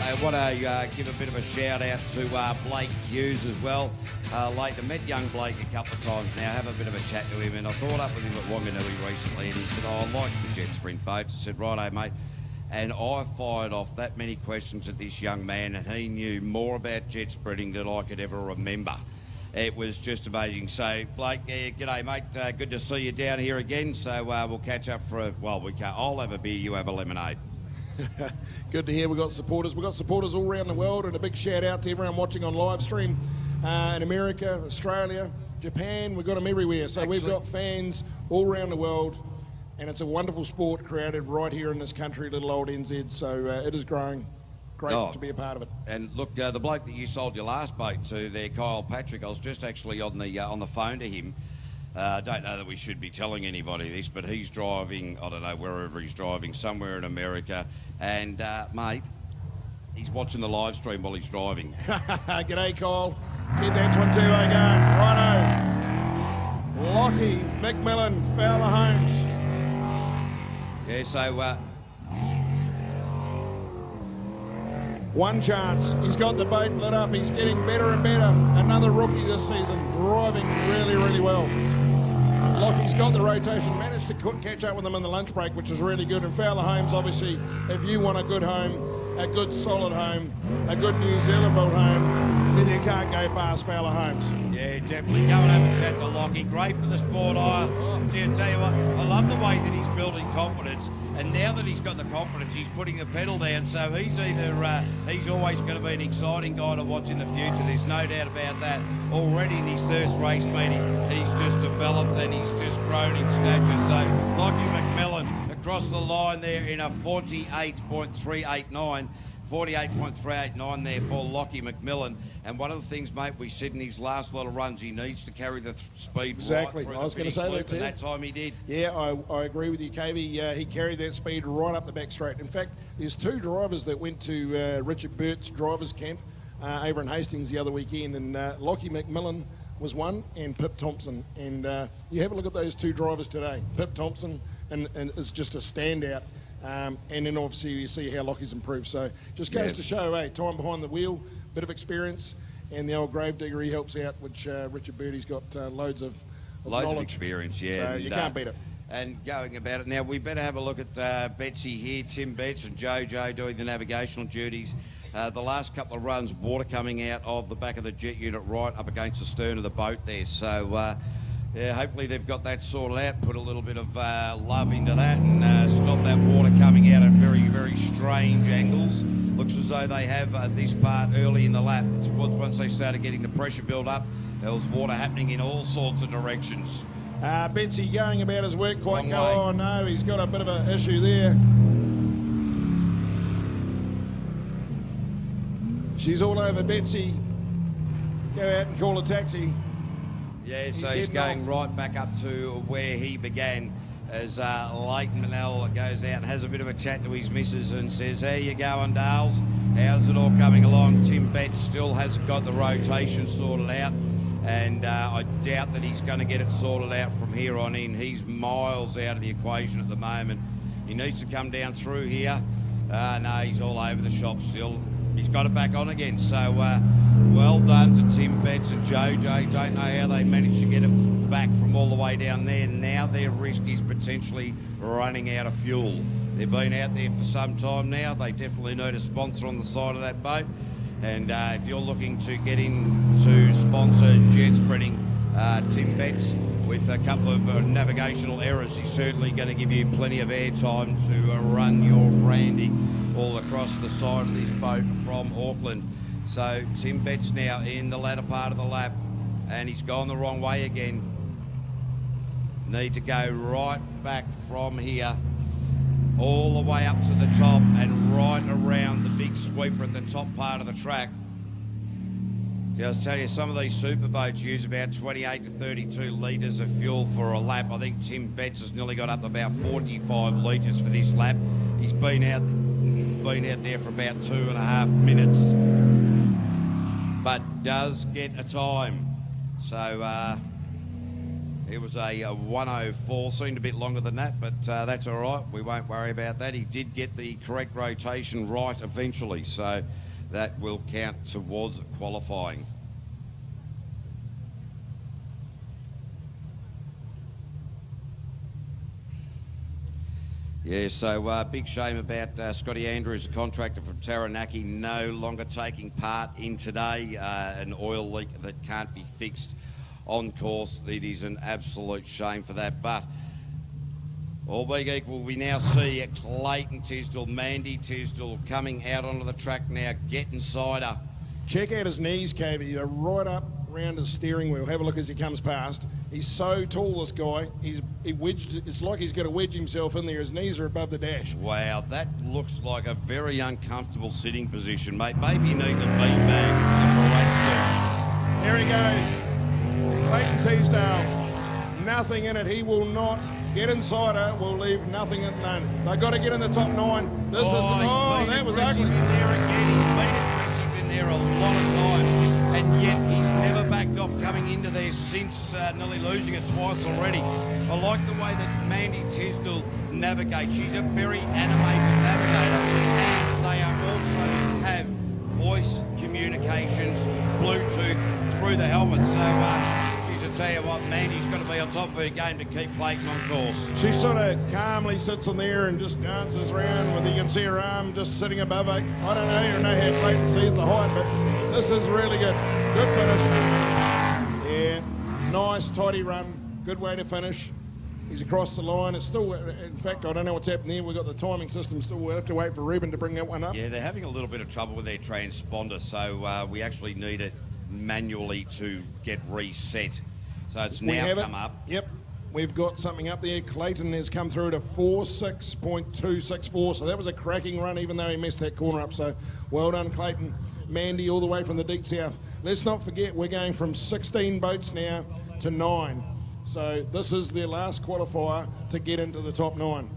I want to give a bit of a shout out to Blake Hughes as well. I met young Blake a couple of times now, have a bit of a chat to him, and I caught up with him at Wanganui recently, and he said, I like the Jetsprint boats. I said, righto, mate. And I fired off that many questions at this young man, and he knew more about jet sprinting than I could ever remember. It was just amazing. So, Blake, g'day, mate. Good to see you down here again. So we'll catch up for I'll have a beer, you have a lemonade. Good to hear. We've got supporters. We've got supporters all around the world, and a big shout out to everyone watching on live stream in America, Australia, Japan. We've got them everywhere. So we've got fans all around the world, and it's a wonderful sport created right here in this country, little old NZ. So it is growing. Great to be a part of it. And look, the bloke that you sold your last boat to there, Kyle Patrick, I was just actually on the phone to him. I don't know that we should be telling anybody this, but he's driving, I don't know, wherever he's driving, somewhere in America. And, mate, he's watching the live stream while he's driving. G'day, Kyle. Keep that one too, righto. Lockie, McMillan, Fowler Holmes. Yeah, so... one chance. He's got the boat lit up. He's getting better and better. Another rookie this season, driving really, really well. Lockie's got the rotation, managed to catch up with them in the lunch break, which is really good. And Fowler Holmes, obviously, if you want a good home, a good solid home, a good New Zealand built home, then you can't go past Fowler Holmes. Yeah, definitely. Go and have a chat to Lockie. Great for the sport. I tell you what, I love the way that he's building confidence. And now that he's got the confidence, he's putting the pedal down. So he's he's always going to be an exciting guy to watch in the future. There's no doubt about that. Already in his first race meeting, he's just developed and he's just grown in stature. So Lockie McMillan across the line there in a 48.389. 48.389 there for Lockie McMillan. And one of the things, mate, we said in his last lot of runs, he needs to carry the speed exactly. right through I was going to say that too. And that time he did. Yeah, I agree with you, KV. He carried that speed right up the back straight. In fact, there's two drivers that went to Richard Burt's drivers camp over in Hastings the other weekend, and Lockie McMillan was one, and Pip Thompson. And you have a look at those two drivers today. Pip Thompson and is just a standout. And then obviously you see how Lockie's improved. So just goes to show, time behind the wheel, bit of experience, and the old gravedigger he helps out, which Richard Birdie's got loads of experience, yeah. So you can't beat it. And going about it now, we better have a look at Betsy here, Tim Betts and Jojo doing the navigational duties. The last couple of runs, water coming out of the back of the jet unit right up against the stern of the boat there. So yeah, hopefully they've got that sorted out, put a little bit of love into that and stop that water coming out at very, very strange angles. Looks as though they have this part early in the lap. Once they started getting the pressure build up, there was water happening in all sorts of directions. Betsy going about his work quite well. Oh no, he's got a bit of an issue there. She's all over Betsy. Go out and call a taxi. Yeah, so he's going right back up to where he began as Leighton Manel goes out and has a bit of a chat to his missus and says, how you going, Dales? How's it all coming along? Tim Betts still hasn't got the rotation sorted out, and I doubt that he's going to get it sorted out from here on in. He's miles out of the equation at the moment. He needs to come down through here. No, he's all over the shop still. He's got it back on again. So well done to Tim Betts and Jojo. Don't know how they managed to get it back from all the way down there. Now their risk is potentially running out of fuel. They've been out there for some time now. They definitely need a sponsor on the side of that boat. And if you're looking to get in to sponsor jet sprinting, Tim Betts, with a couple of navigational errors, he's certainly going to give you plenty of airtime to run your branding all across the side of this boat from Auckland. So Tim Betts now in the latter part of the lap, and he's gone the wrong way again. Need to go right back from here all the way up to the top and right around the big sweeper at the top part of the track. I'll tell you, some of these super boats use about 28 to 32 litres of fuel for a lap. I think Tim Betts has nearly got up to about 45 litres for this lap. He's been out there for about 2.5 minutes, but does get a time. So It was a 104, seemed a bit longer than that, but that's all right. We won't worry about that. He did get the correct rotation right eventually, so that will count towards qualifying. Yeah, so big shame about Scotty Andrews, a contractor from Taranaki, no longer taking part in today. An oil leak that can't be fixed on course. It is an absolute shame for that. But all being equal, we now see Clayton Tisdall, Mandy Tisdall coming out onto the track now, getting inside her. Check out his knees, Cavey. They're right up around his steering wheel. Have a look as he comes past. He's so tall, this guy. He wedged. It's like he's got to wedge himself in there. His knees are above the dash. Wow, that looks like a very uncomfortable sitting position, mate. Maybe he needs a beanbag or some Here he goes. Clayton Tisdale. Nothing in it. He will not get inside her. We'll leave nothing in none. They've got to get in the top 9. This is... Oh, that was ugly. In there again. He's been aggressive in there a lot of times, and yet he's never backed off coming into there since nearly losing it twice already. I like the way that Mandy Tisdall navigates. She's a very animated navigator, and they are also have voice communications, Bluetooth through the helmet. So, geez, I tell you what, Mandy's got to be on top of her game to keep Clayton on course. She sort of calmly sits in there and just dances around with, you can see her arm just sitting above her. I don't know how Clayton sees the height, but this is really good. Good finish. Yeah, nice, tidy run. Good way to finish. He's across the line. It's still, in fact, I don't know what's happened there. We've got the timing system still. We'll have to wait for Ruben to bring that one up. Yeah, they're having a little bit of trouble with their transponder, so we actually need it manually to get reset. So it's now come up. Yep, we've got something up there. Clayton has come through to 46.264, so that was a cracking run, even though he messed that corner up. So well done, Clayton. Mandy, all the way from the deep south. Let's not forget, we're going from 16 boats now to 9. So this is their last qualifier to get into the top 9.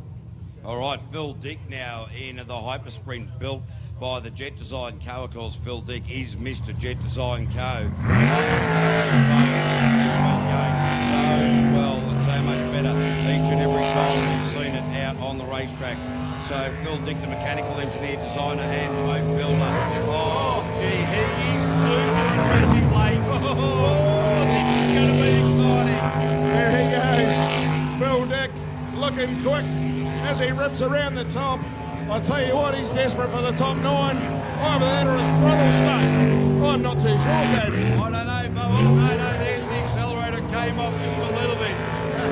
All right, Phil Dick now in the Hypersprint built by the Jet Design Co. Of course, Phil Dick is Mr. Jet Design Co. So well and so much better each and every time we've seen it out on the racetrack. So Phil Dick, the mechanical engineer, designer and boat builder. Oh, gee, he is super aggressive, Blake. Oh, this is going to be exciting. There he goes. Phil Dick looking quick as he rips around the top. I tell you what, he's desperate for the top 9. Either that or his throttle stuck. I'm not too sure, David. I don't know, but no, there's the accelerator came off just a little bit.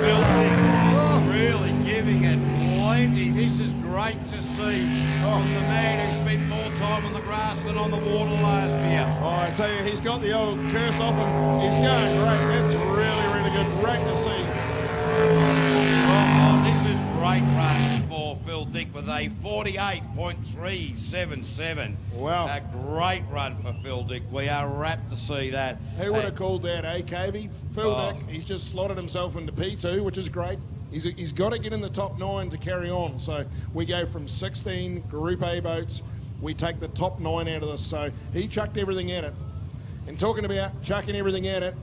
Phil Dick is really giving it plenty. This is great to see from the man who spent more time on the grass than on the water last year. Oh, I tell you, he's got the old curse off him. He's going great. That's really, really good. Great to see. Oh, this is great run for Phil Dick with a 48.377. Wow. A great run for Phil Dick. We are rapt to see that. Who would have called that, Cavey? Phil Dick, he's just slotted himself into P2, which is great. He's got to get in the top 9 to carry on. So we go from 16 Group A boats. We take the top 9 out of this. So he chucked everything at it. And talking about chucking everything at it,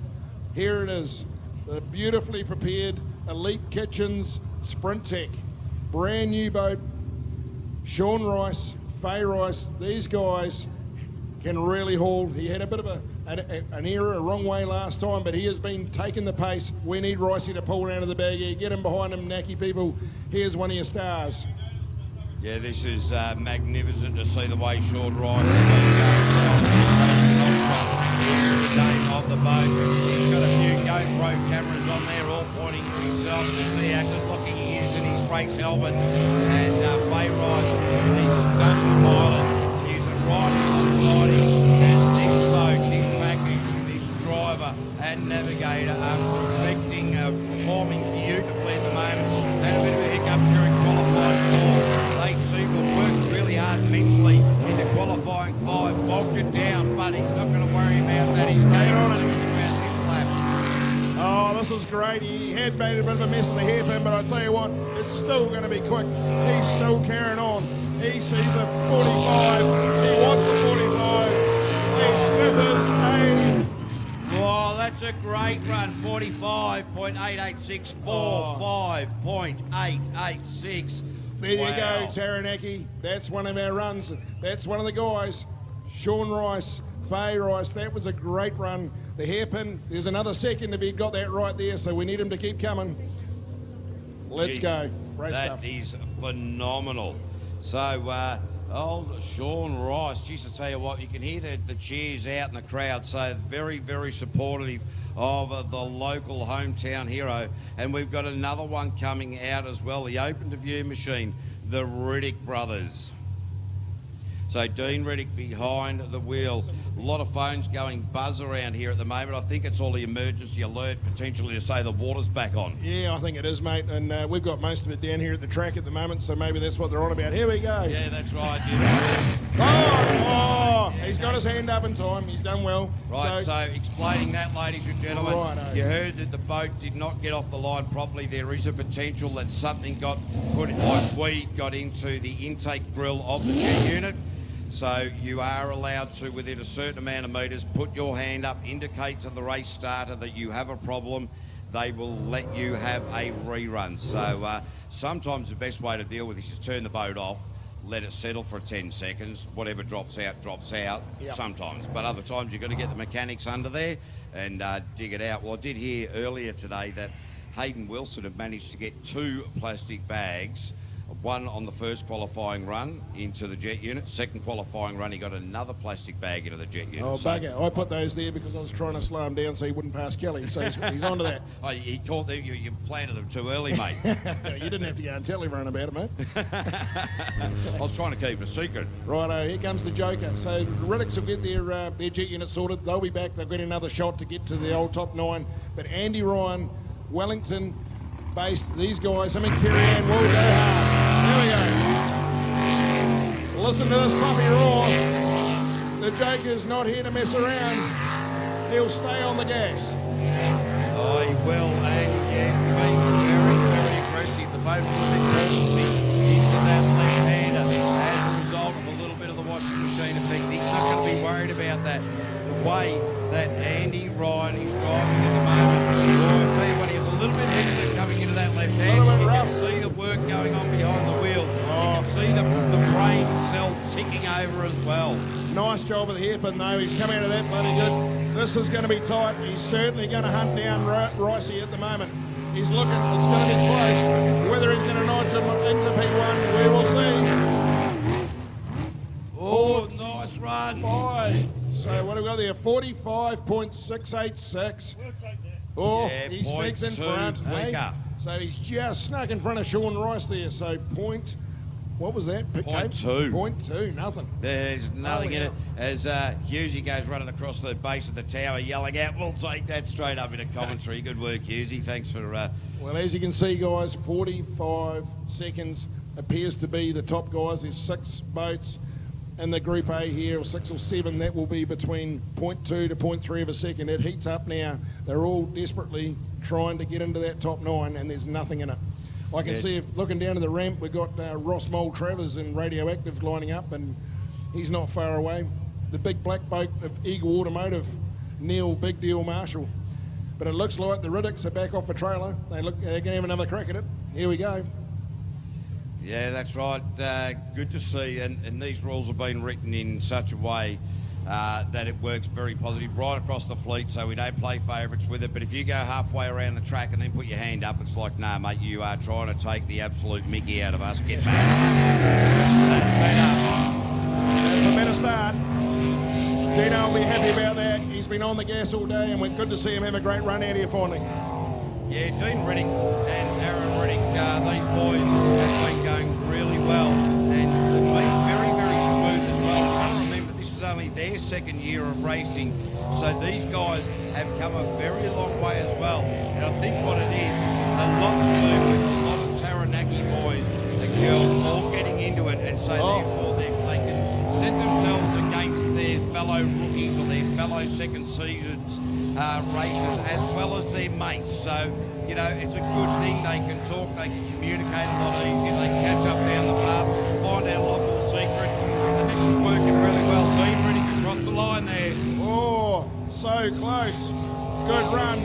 here it is. The beautifully prepared Elite Kitchens Sprint Tech. Brand new boat. Sean Rice, Faye Rice, these guys can really haul. He had a bit of an error, a wrong way last time, but he has been taking the pace. We need Ricey to pull out of the bag here. Get him behind him, Naki people. Here's one of your stars. Yeah, this is magnificent to see the way Sean Rice is the name of the boat. He's got a few GoPro cameras on there, all pointing to himself to see how good looking he is in his race helmet. And Faye Rice, the stunning pilot, is right alongside him. And this boat, this package, this driver and navigator are perfecting, performing beautifully at the moment. Had a bit of a hiccup during qualifying 4. They seem to work really hard mentally into qualifying 5. Bogged it down, but he's not going to worry about that. He's staying on it. Oh, this is great. He had made a bit of a mess of the hairpin, but I tell you what, it's still going to be quick. He's still carrying on. He sees a 45. He wants a 45. He sniffers a... Well, that's a great run. 45.886, 45.886. There you go, Taranaki. That's one of our runs. That's one of the guys. Sean Rice, Faye Rice. That was a great run. The hairpin, there's another second if he got that right there, so we need him to keep coming. Let's go. Great stuff. That is phenomenal. So, old Sean Rice, geez, I tell you what, you can hear the cheers out in the crowd, so very, very supportive of the local hometown hero. And we've got another one coming out as well, the open to view machine, the Riddick brothers. So Dean Riddick behind the wheel. A lot of phones going buzz around here at the moment. I think it's all the emergency alert potentially to say the water's back on. Yeah, I think it is, mate. And we've got most of it down here at the track at the moment, so maybe that's what they're on about. Here we go. Yeah, that's right. He's got his hand up in time. He's done well. Right, so explaining that, ladies and gentlemen, Righto. you heard that the boat did not get off the line properly. There is a potential that something got put, like we got into the intake grill of the jet unit. So you are allowed to, within a certain amount of metres, put your hand up, indicate to the race starter that you have a problem. They will let you have a rerun. So sometimes the best way to deal with this is turn the boat off, let it settle for 10 seconds. Whatever drops out, Yep. sometimes. But other times you've got to get the mechanics under there and dig it out. Well, I did hear earlier today that Hayden Wilson had managed to get 2 plastic bags, one on the first qualifying run into the jet unit. Second qualifying run, he got another plastic bag into the jet unit. Oh, bugger. I put those there because I was trying to slow him down so he wouldn't pass Kelly. So he's onto that. Oh, he caught them. You planted them too early, mate. You didn't have to go and tell everyone about it, mate. I was trying to keep it a secret. Righto, here comes the Joker. So Riddicks will get their jet unit sorted. They'll be back. They've got another shot to get to the old top 9. But Andy Ryan, Wellington based, these guys, him and Kerry-Ann will go hard. Here we go. Listen to this puppy roar. The Joker's not here to mess around. He'll stay on the gas. Oh, he will, and yeah, being very, very aggressive. The boat will be courtesy into that left-hander as a result of a little bit of the washing machine effect. He's not going to be worried about that. The way that Andy Ryan is driving at the moment, I'll tell you what, he's a little bit hesitant coming into that left-hand. You can see the work going on behind the wheel. You can see the brain cell ticking over as well. Nice job of the hairpin, though. He's come out of that bloody good. This is going to be tight. He's certainly going to hunt down Ricey at the moment. He's looking. It's going to be close. Whether he's going to nudge him into P1, we will see. Oh, nice run. 5. So what have we got there? 45.686. Oh, Yeah, he sneaks in 0.2 front. quicker. Hey? So he's just snuck in front of Sean Rice there. So what was that? 0.2. 0.2, nothing. There's nothing in it. As Hughesy goes running across the base of the tower yelling out, we'll take that straight up into commentary. Good work, Hughesy. Thanks for... Well, as you can see, guys, 45 seconds appears to be the top guys. There's 6 boats in the Group A here, or 6 or 7. That will be between 0.2 to 0.3 of a second. It heats up now. They're all desperately trying to get into that top 9, and there's nothing in it. I can see, looking down to the ramp, we've got Ross Mole Travers and Radioactive lining up, and he's not far away. The big black boat of Eagle Automotive, Neil Big Deal Marshall. But it looks like the Riddicks are back off a trailer. They're going to have another crack at it. Here we go. Yeah, that's right. Good to see. And these rules have been written in such a way that it works very positive right across the fleet, so we don't play favourites with it. But if you go halfway around the track and then put your hand up, it's like, nah, mate, you are trying to take the absolute mickey out of us. Get back. That's a better start. Dino will be happy about that. He's been on the gas all day, and we're good to see him have a great run out here finally. Yeah, Dean Riddick and Aaron Riddick, these boys have been going really well, and they've been very, very smooth as well. You've got to remember, this is only their second year of racing, so these guys have come a very long way as well. And I think what it is, a lot to do with a lot of Taranaki boys and girls all getting into it, and so therefore they can set themselves against their fellow rookies or their fellow second seasons racers as well as their mates. So, you know, it's a good thing. They can talk, they can communicate a lot easier, they can catch up down the pub, find out a lot more secrets, and this is working really well. Dean Riddick across the line there. Oh, so close. good run.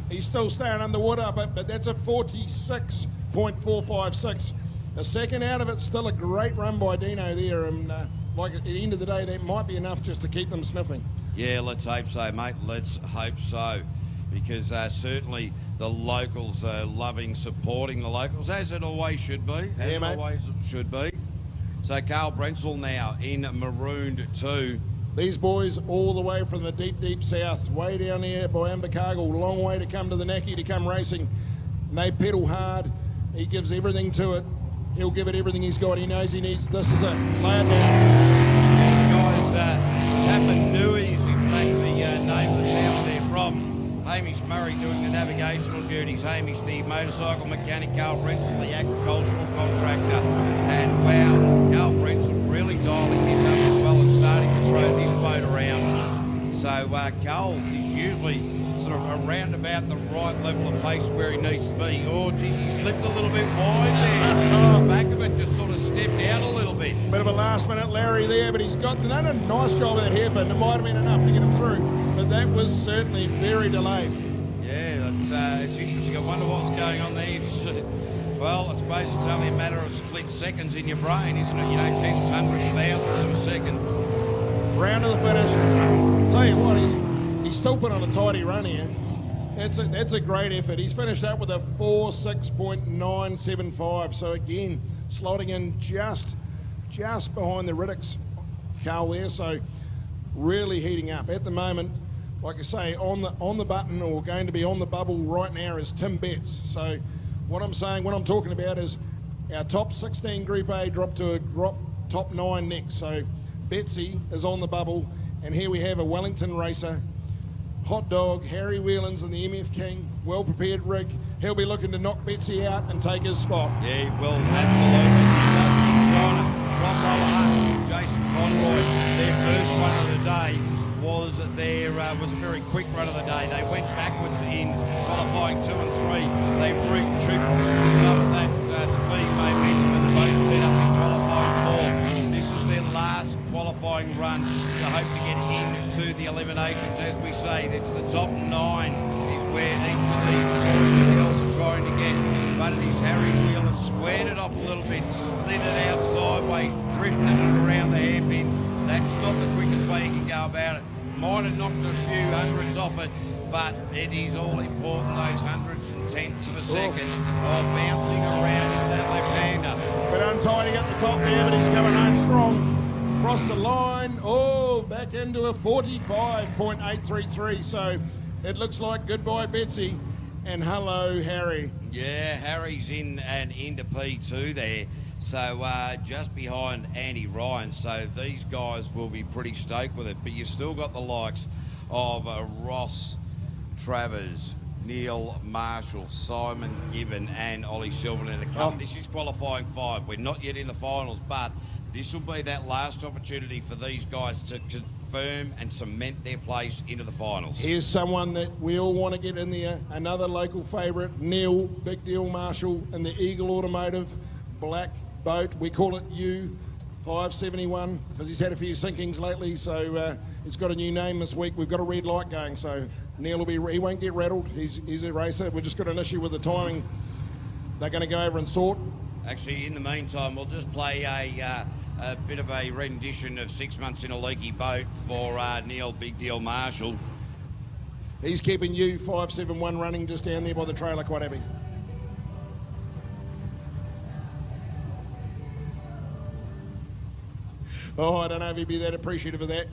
He's still staying underwater, but that's a 46.456. A second out of it, still a great run by Dino there. And like at the end of the day, that might be enough just to keep them sniffing. Yeah, let's hope so, mate. Let's hope so. Because certainly the locals are loving supporting the locals, as it always should be. As it always should be. So Carl Brentsel now in marooned 2. These boys all the way from the deep, deep south, way down there by Invercargill, long way to come to the Naki to come racing. And they pedal hard. He gives everything to it. He'll give it everything he's got. He knows he needs. This is it. Lay it down. Guys, Tapanui's in fact the name of the town they're from. Hamish Murray doing the navigational duties. Hamish, the motorcycle mechanic. Carl Brentsel, the agricultural contractor. And wow, Carl Brentsel really dialing this up as well and starting to throw this boat around. So Carl is usually sort of around about the right level of pace where he needs to be. Oh, geez, he slipped a little bit wide there. The back of it just sort of stepped out a little bit. Bit of a last-minute Larry there, but he's done a nice job with that hairpin. It might have been enough to get him through, but that was certainly very delayed. Yeah, it's interesting. I wonder what's going on there. Well, I suppose it's only a matter of split seconds in your brain, isn't it? You know, tenths, hundredths, thousandths of a second. Round to the finish. Tell you what, he's still put on a tidy run here. That's a great effort. He's finished up with a 46.975. So again, slotting in just behind the Riddicks, Carl there. So really heating up at the moment. Like I say, on the button or going to be on the bubble right now is Tim Betts. So what I'm talking about is our top 16 Group A dropped to a top 9 next. So Betsy is on the bubble, and here we have a Wellington racer, Hot Dog, Harry Whelans and the MF King, well-prepared rig. He'll be looking to knock Betsy out and take his spot. Yeah, he will, absolutely. Jason Conroy, their first run of the day was a very quick run of the day. They went backwards in qualifying 2 and 3. They recouped some of that speed momentum and the boat set up in qualifying 4. This is their last qualifying run to hope to get into the eliminations. As we say, it's the top 9 is where each of these boys and girls are trying to get. But it is Harry Whelan squared it off a little bit, slid it out sideways, drifted it around the hairpin. That's not the quickest way you can go about it. Might have knocked a few hundreds off it, but it is all important, those hundredths and tenths of a second of bouncing around in that left-hander. But untidy at the top there, but he's coming home strong. Across the line, back into a 45.833. So it looks like goodbye, Betsy, and hello, Harry. Yeah, Harry's in and into P2 there. So just behind Andy Ryan. So these guys will be pretty stoked with it. But you've still got the likes of Ross Travers, Neil Marshall, Simon Gibbon and Ollie Silverman to come. This is qualifying 5. We're not yet in the finals, but this will be that last opportunity for these guys to confirm and cement their place into the finals. Here's someone that we all want to get in there. Another local favourite, Neil Big Deal Marshall in the Eagle Automotive black boat. We call it U571 because he's had a few sinkings lately, so he's got a new name this week. We've got a red light going, so Neil he won't get rattled. He's a racer. We've just got an issue with the timing. They're going to go over and sort. Actually, in the meantime, we'll just play a bit of a rendition of 6 Months in a Leaky Boat for Neil Big Deal Marshall. He's keeping U571 running just down there by the trailer, quite happy. Oh, I don't know if he'd be that appreciative of that.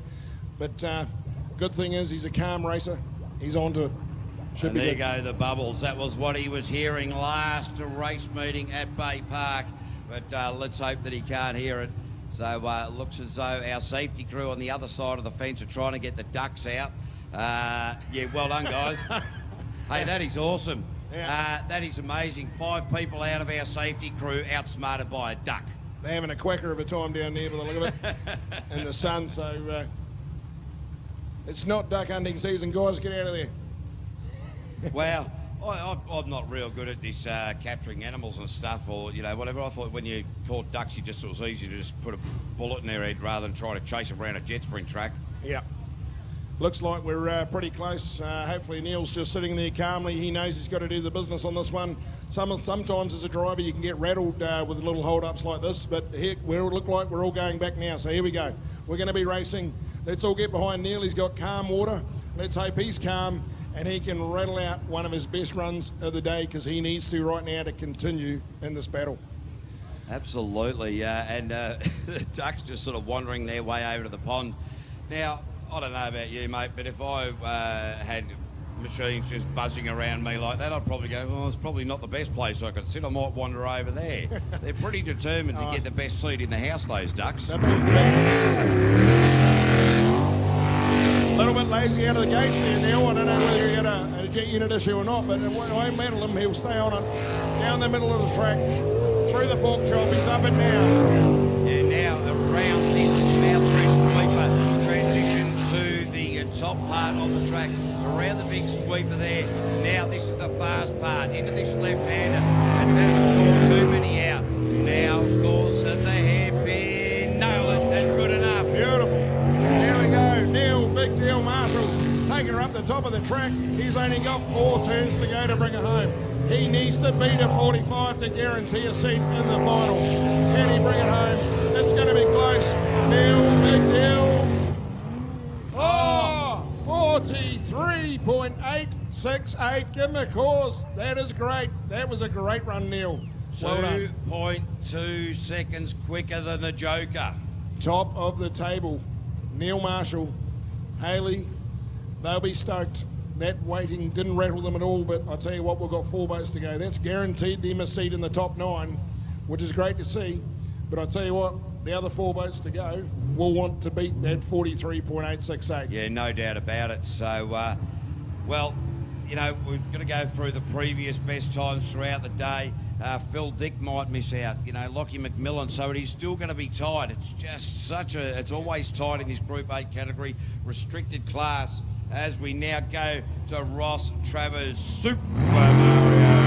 But good thing is he's a calm racer. He's on to it. And there you go, the bubbles. That was what he was hearing last race meeting at Bay Park. But let's hope that he can't hear it. So it looks as though our safety crew on the other side of the fence are trying to get the ducks out. Yeah, well done, guys. Hey, that is awesome. Yeah. That is amazing. 5 people out of our safety crew outsmarted by a duck. They're having a quacker of a time down there by the look of it in the sun. So it's not duck hunting season, guys. Get out of there. Well, I'm not real good at this capturing animals and stuff or, you know, whatever. I thought when you caught ducks, it was easy to just put a bullet in their head rather than try to chase them around a Jetsprint track. Yeah. Looks like we're pretty close. Hopefully Neil's just sitting there calmly. He knows he's got to do the business on this one. Sometimes as a driver you can get rattled with little hold-ups like this, but heck, we look like we're all going back now. So here we go. We're going to be racing. Let's all get behind Neil. He's got calm water. Let's hope he's calm and he can rattle out one of his best runs of the day, because he needs to right now to continue in this battle. Absolutely, and the ducks just sort of wandering their way over to the pond. Now, I don't know about you, mate, but if I had machines just buzzing around me like that, I'd probably go, well, it's probably not the best place I could sit. I might wander over there. They're pretty determined to get the best seat in the house, those ducks. A little bit lazy out of the gates there, Neil. I don't know whether he had a jet unit issue or not, but it won't matter him. He'll stay on it. Down the middle of the track, through the pork chop, he's up and down. Yeah, now around this mouth-fresh sweeper, transition to the top part of the track, around the big sweeper there. Now this is the fast part, into this left-hander, and hasn't caught too many out. Now, of course, at the hairpin, nail it, that's good enough. Beautiful. There we go, Neil, big deal, Marshall, taking her up the top of the track. He's only got 4 turns to go to bring her home. He needs to beat a 45 to guarantee a seat in the final. Can he bring it home? It's going to be close. Neil, big deal. Oh, 43.868. Give him a cause. That is great. That was a great run, Neil. Well done. 2.2 seconds quicker than the Joker. Top of the table. Neil Marshall, Haley, they'll be stoked. That waiting didn't rattle them at all, but I'll tell you what, we've got 4 boats to go. That's guaranteed them a seat in the top 9, which is great to see. But I'll tell you what, the other 4 boats to go will want to beat that 43.868. Yeah, no doubt about it. So, well, you know, we're going to go through the previous best times throughout the day. Phil Dick might miss out, you know, Lockie McMillan, so it is still going to be tight. It's just it's always tight in this Group 8 category, restricted class, as we now go to Ross Travers Super Mario.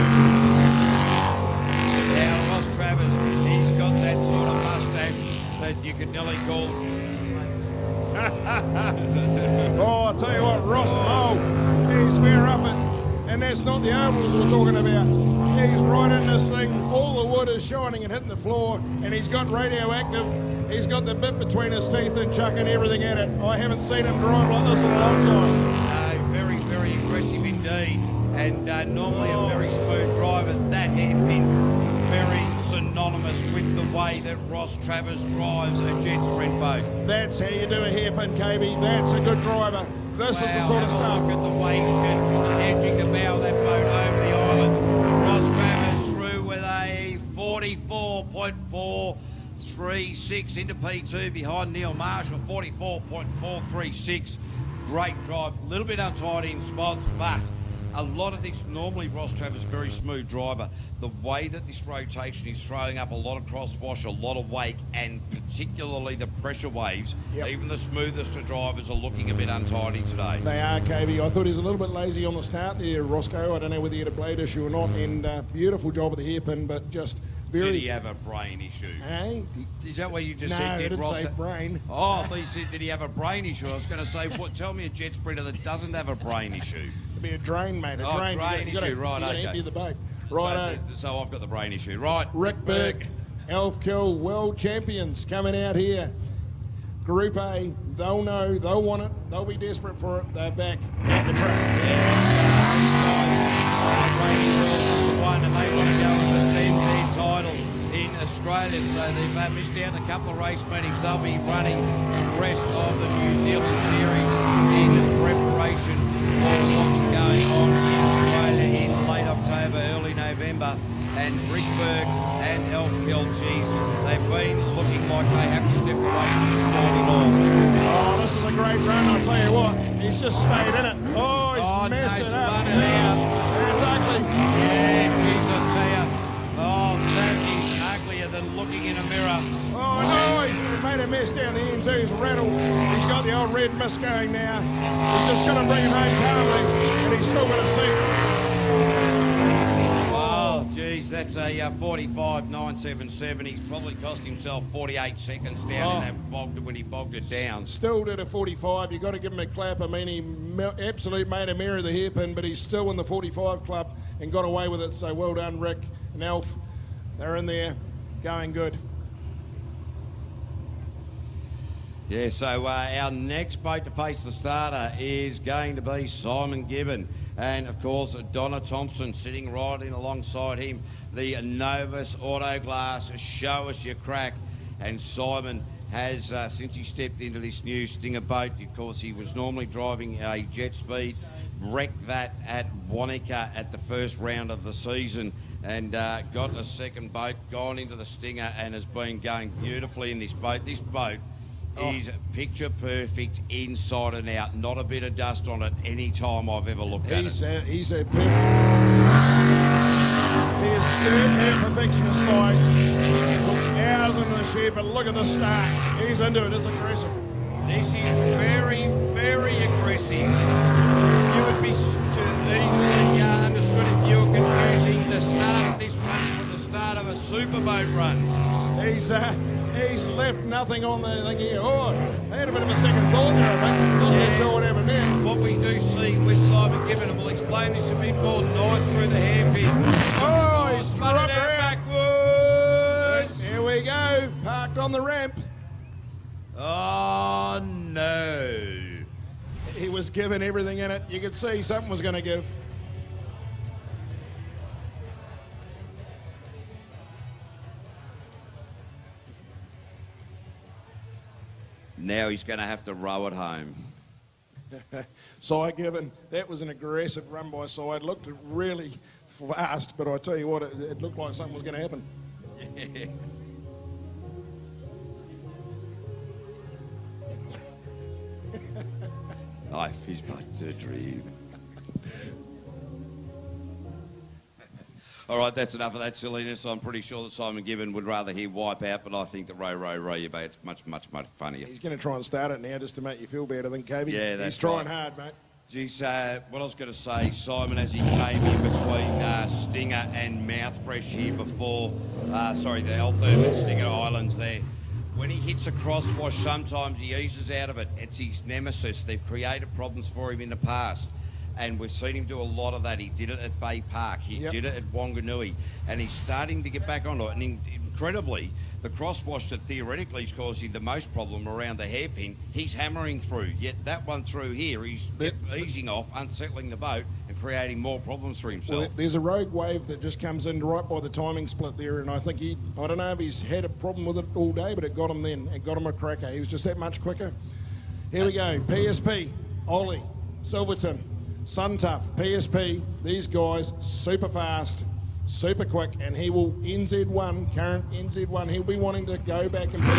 Now, Ross Travers, he's got that sort of mustache that you could nearly call... Oh, I'll tell you what, Ross Mole, he's fair up it. And that's not the ovals we're talking about. He's right in this thing. All the wood is shining and hitting the floor, and he's got radioactive. He's got the bit between his teeth and chucking everything at it. I haven't seen him drive like this in a long time. No, very, very aggressive indeed. And normally a very smooth driver. That hairpin, very synonymous with the way that Ross Travers drives a Jetsprint boat. That's how you do a hairpin, KB. That's a good driver. This is the sort of stuff. Look at the way he's just edging the bow of that boat over the island. Ross Travers through with a 44.436 into P2 behind Neil Marshall, 44.436. Great drive, a little bit untidy in spots, but a lot of this, normally Ross Travers, a very smooth driver. The way that this rotation is throwing up a lot of crosswash, a lot of wake, and particularly the pressure waves, even the smoothest of drivers are looking a bit untidy today. They are, KB. I thought he was a little bit lazy on the start there, Roscoe. I don't know whether he had a blade issue or not, and beautiful job of the hairpin, but just very... Did he have a brain issue? Hey? Is that what you just No, said? I didn't Ross say brain. Oh, I thought you said, did he have a brain issue? I was going to say, what? Tell me a jet sprinter that doesn't have a brain issue. It'd be a drain, mate. Oh, drain issue, right, okay. Empty the boat. Right, so I've got the brain issue. Right. Rick Burke, Elf Kill, world champions coming out here. Group A, they'll know, they'll want it, they'll be desperate for it. They're back at the track. One, and they want to go and defend their title in Australia, so they've missed out on a couple of race meetings. They'll be running the rest of the New Zealand series in preparation for what's going on in Australia in late October, early November. And Rick Burke and Elf Kill, geez, they've been looking like they have to step away from the sport at all. Oh, this is a great run, I'll tell you what. He's just stayed in it. Oh, he's messed it up. It's ugly. Yeah, geez, I tell you. Oh, that is uglier than looking in a mirror. Oh, no, he's made a mess down the end too. He's rattled. He's got the old red mist going now. He's just going to bring him home calmly, and he's still going to see. Oh, geez. Yes, that's a 45.977. He's probably cost himself 48 seconds down in that bogged when he bogged it down. Still did a 45. You've got to give him a clap. I mean, he absolutely made a mirror of the hairpin, but he's still in the 45 club and got away with it. So well done, Rick and Alf. They're in there, going good. Yeah, so our next boat to face the starter is going to be Simon Gibbon. And, of course, Donna Thompson sitting right in alongside him. The Novus Autoglass, show us your crack. And Simon has, since he stepped into this new Stinger boat, of course, he was normally driving a jet speed, wrecked that at Wanaka at the first round of the season and got a second boat, gone into the Stinger and has been going beautifully in this boat. This boat is picture perfect inside and out. Not a bit of dust on it any time I've ever looked at it. He is certainly a perfectionist side. With hours into the shed, but look at the start. He's into it. It's aggressive. This is very, very aggressive. You would be easily understood if you were confusing the start of this run with the start of a superboat run. He's left nothing on the thing here. Oh, I had a bit of a second thought there, I think. Not really sure what happened there. What we do see with Simon Gibbon, and we'll explain this a bit more, nice through the hairpin. Oh, he's spun it out backwards. Here we go, parked on the ramp. Oh, no. He was given everything in it. You could see something was going to give. Now he's going to have to row it home. Side given. That was an aggressive run by Side. Looked really fast, but I tell you what, it looked like something was going to happen. Yeah. Life is but a dream. All right, that's enough of that silliness. I'm pretty sure that Simon Gibbon would rather hear wipe out, but I think that row your boat, it's much, much, much funnier. He's going to try and start it now just to make you feel better, than Kobe. Yeah, that's He's trying right. hard, mate. Geez, what I was going to say, Simon, as he came in between Stinger and Mouthfresh here before, the Altherm and Stinger Islands there, when he hits a crosswash, sometimes he eases out of it. It's his nemesis. They've created problems for him in the past. And we've seen him do a lot of that. He did it at Bay Park. He did it at Wanganui. And he's starting to get back onto it. And incredibly, the crosswash that theoretically is causing the most problem around the hairpin, he's hammering through. Yet that one through here, he's easing off, unsettling the boat, and creating more problems for himself. Well, there's a rogue wave that just comes in right by the timing split there, and I think I don't know if he's had a problem with it all day, but it got him then. It got him a cracker. He was just that much quicker. Here we go. PSP, Ollie, Silverton, Suntough, PSP, these guys, super fast, super quick, and he will NZ1, current NZ1, he'll be wanting to go back and be one.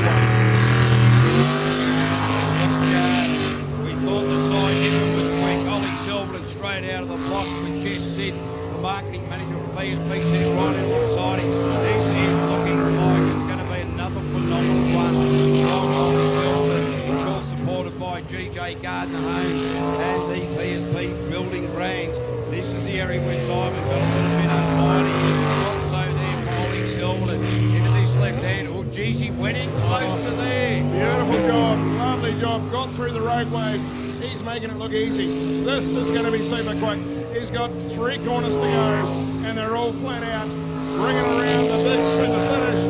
We thought the side hit was quick. Ollie Silverton straight out of the blocks with Jess Sid, the marketing manager of PSP, sitting right alongside him. This is looking like it's going to be another phenomenal one from Ollie Silverton, of course supported by GJ Gardner Homes and the PSP Building Brands. This is the area where Simon got a little bit untidy. Not so there for Ollie Silverton into this left hand. Oh, geez, he went in close to there. Beautiful job, lovely job. Got through the rogue wave. He's making it look easy. This is going to be super quick. He's got 3 corners to go, and they're all flat out. Bringing around the big super finish.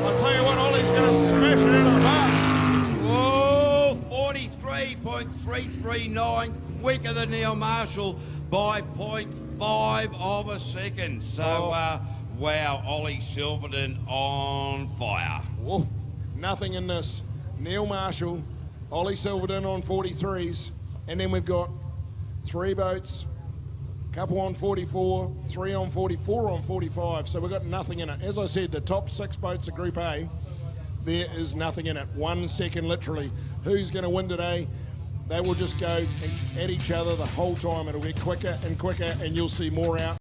I'll tell you what, Ollie's going to smash it into the park. Whoa, 43.339, quicker than Neil Marshall by 0.5 of a second. So, wow, Ollie Silverton on fire. Whoa, nothing in this. Neil Marshall, Ollie Silverton on 43s, and then we've got 3 boats, a couple on 44, 3 on 44 on 45, so we've got nothing in it. As I said, the top 6 boats of Group A, there is nothing in it. 1 second literally. Who's going to win today? They will just go at each other the whole time. It'll get quicker and quicker, and you'll see more out.